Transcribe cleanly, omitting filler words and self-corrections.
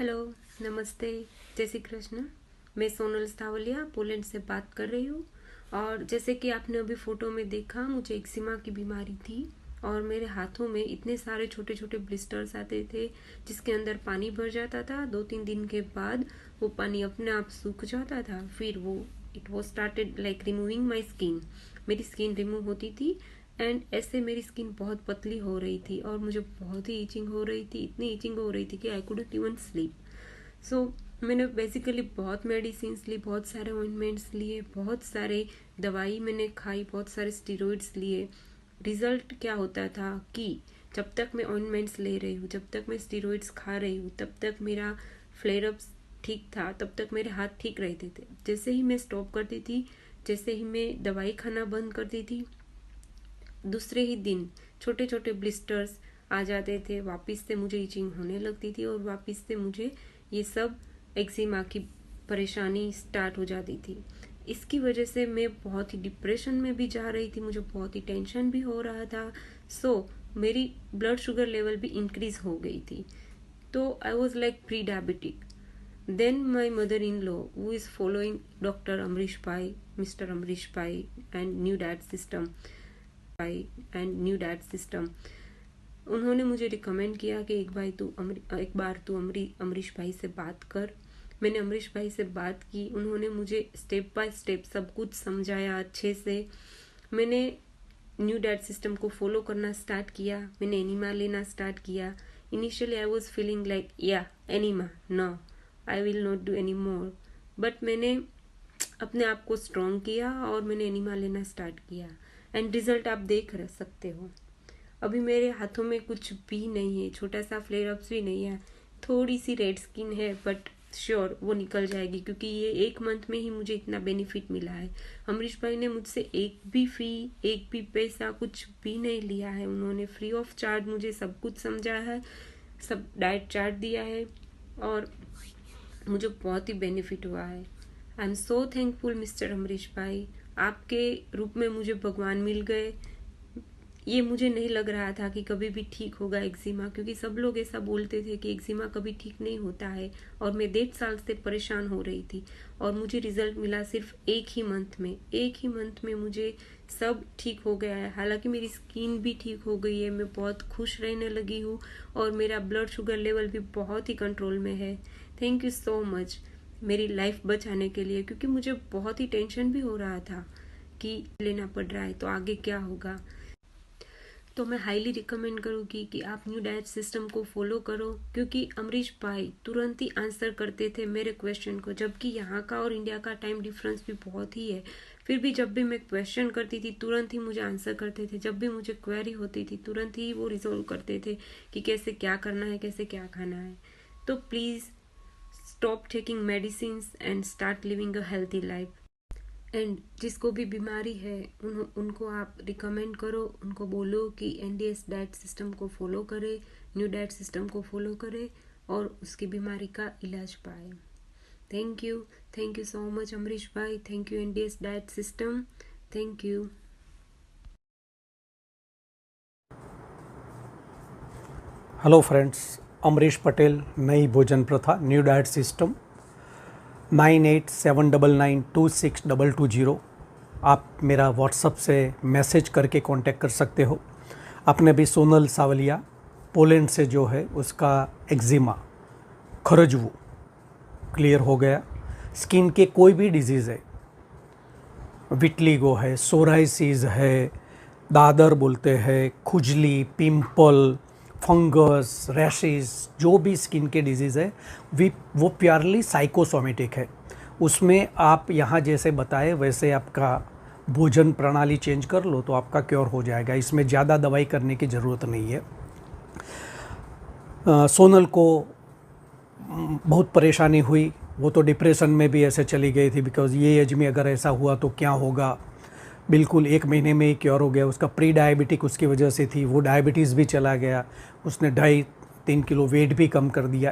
Hello, नमस्ते, जय श्री कृष्ण। मैं सोनल स्थावलिया पोलैंड से बात कर रही हूँ। और जैसे कि आपने अभी फ़ोटो में देखा, मुझे एक्जिमा की बीमारी थी और मेरे हाथों में इतने सारे छोटे छोटे ब्लिस्टर्स आते थे जिसके अंदर पानी भर जाता था। 2-3 दिन के बाद वो पानी अपने आप सूख जाता था। फिर वो it was started like removing my skin. मेरी स्किन रिमूव होती थी एंड ऐसे मेरी स्किन बहुत पतली हो रही थी और मुझे बहुत ही ईचिंग हो रही थी। इतनी ईचिंग हो रही थी कि आई कुडंट इवन स्लीप। सो मैंने बेसिकली बहुत मेडिसिन ली, बहुत सारे ऑइंटमेंट्स लिए, बहुत सारे दवाई मैंने खाई, बहुत सारे स्टीरॉइड्स लिए। रिजल्ट क्या होता था कि जब तक मैं ऑइंटमेंट्स ले रही हूँ, जब तक मैं स्टीरॉइड्स खा रही हूँ, तब तक मेरा फ्लेयर अप्स ठीक था, तब तक मेरे हाथ ठीक रहते थे। जैसे ही मैं स्टॉप करती थी, जैसे ही मैं दवाई खाना बंद करती थी, दूसरे ही दिन छोटे छोटे ब्लिस्टर्स आ जाते थे। वापस से मुझे इचिंग होने लगती थी और वापस से मुझे ये सब एक्जिमा की परेशानी स्टार्ट हो जाती थी। इसकी वजह से मैं बहुत ही डिप्रेशन में भी जा रही थी, मुझे बहुत ही टेंशन भी हो रहा था। मेरी ब्लड शुगर लेवल भी इंक्रीज हो गई थी। तो I was like pre diabetic. Then my mother-in-law, who is following Dr. Amrish Pai, Mr. Amrish Pai and New Diet System, उन्होंने मुझे रिकमेंड किया कि एक बार तू अमरीश भाई से बात कर। मैंने अमरीश भाई से बात की, उन्होंने मुझे स्टेप बाय स्टेप सब कुछ समझाया अच्छे से। मैंने न्यू डाइट सिस्टम को फॉलो करना स्टार्ट किया, मैंने एनिमा लेना स्टार्ट किया। Initially I was feeling like enema, no I will not do any more. But मैंने अपने आप को स्ट्रॉन्ग किया और मैंने एनिमा लेना स्टार्ट किया एंड रिजल्ट आप देख सकते हो। अभी मेरे हाथों में कुछ भी नहीं है, छोटा सा फ्लेयर अप्स भी नहीं है, थोड़ी सी रेड स्किन है, बट श्योर वो निकल जाएगी क्योंकि ये 1 मंथ में ही मुझे इतना बेनिफिट मिला है। अमरीश भाई ने मुझसे एक भी फी, एक भी पैसा कुछ भी नहीं लिया है। उन्होंने फ्री ऑफ चार्ज मुझे सब कुछ समझाया है, सब डाइट चार्ट दिया है और मुझे बहुत ही बेनिफिट हुआ है। I am so thankful mister Amrish भाई, आपके रूप में मुझे भगवान मिल गए। ये मुझे नहीं लग रहा था कि कभी भी ठीक होगा एक्जिमा, क्योंकि सब लोग ऐसा बोलते थे कि एक्जिमा कभी ठीक नहीं होता है और मैं 1.5 साल से परेशान हो रही थी और मुझे रिजल्ट मिला सिर्फ एक ही मंथ में मुझे सब ठीक हो गया है। हालांकि मेरी स्किन भी ठीक हो गई है, मैं बहुत खुश रहने लगी हूँ और मेरा ब्लड शुगर लेवल भी बहुत ही कंट्रोल में है। थैंक यू सो मच मेरी लाइफ बचाने के लिए, क्योंकि मुझे बहुत ही टेंशन भी हो रहा था कि लेना पड़ रहा है तो आगे क्या होगा। तो मैं हाईली रिकमेंड करूँगी कि आप न्यू डाइट सिस्टम को फॉलो करो, क्योंकि अमरीश भाई तुरंत ही आंसर करते थे मेरे क्वेश्चन को, जबकि यहाँ का और इंडिया का टाइम डिफरेंस भी बहुत ही है। फिर भी जब भी मैं क्वेश्चन करती थी तुरंत ही मुझे आंसर करते थे। जब भी मुझे क्वेरी होती थी तुरंत ही वो रिजोल्व करते थे कि कैसे क्या करना है, कैसे क्या खाना है। तो please stop taking medicine and start living a healthy life. And जिसको भी बीमारी है उनको आप रिकमेंड करो, उनको बोलो कि एनडीएस डाइट सिस्टम को फॉलो करे, न्यू डाइट सिस्टम को फॉलो करे और उसकी बीमारी का इलाज पाए। Thank you so much Amrish भाई, thank you NDS diet system, thank you. Hello friends, Amrish Patel, नई भोजन प्रथा, न्यू डाइट सिस्टम, 9879926220। आप मेरा व्हाट्सअप से मैसेज करके कांटेक्ट कर सकते हो। आपने भी सोनल सावलिया पोलैंड से जो है उसका एक्जिमा, खरजवू क्लियर हो गया। स्किन के कोई भी डिजीज़ है, विटलीगो है, सोराइसिस है, दादर बोलते हैं, खुजली, पिंपल, फंगस, रैशेस, जो भी स्किन के डिजीज़ है वो प्योरली साइकोसोमेटिक है। उसमें आप यहाँ जैसे बताए वैसे आपका भोजन प्रणाली चेंज कर लो तो आपका क्योर हो जाएगा। इसमें ज़्यादा दवाई करने की ज़रूरत नहीं है। सोनल को बहुत परेशानी हुई, वो तो डिप्रेशन में भी ऐसे चली गई थी, बिकॉज़ ये एज में अगर ऐसा हुआ तो क्या होगा। बिल्कुल 1 महीने में ही क्योर हो गया। उसका प्री डायबिटिक उसकी वजह से थी, वो डायबिटीज़ भी चला गया। उसने 2.5-3 किलो वेट भी कम कर दिया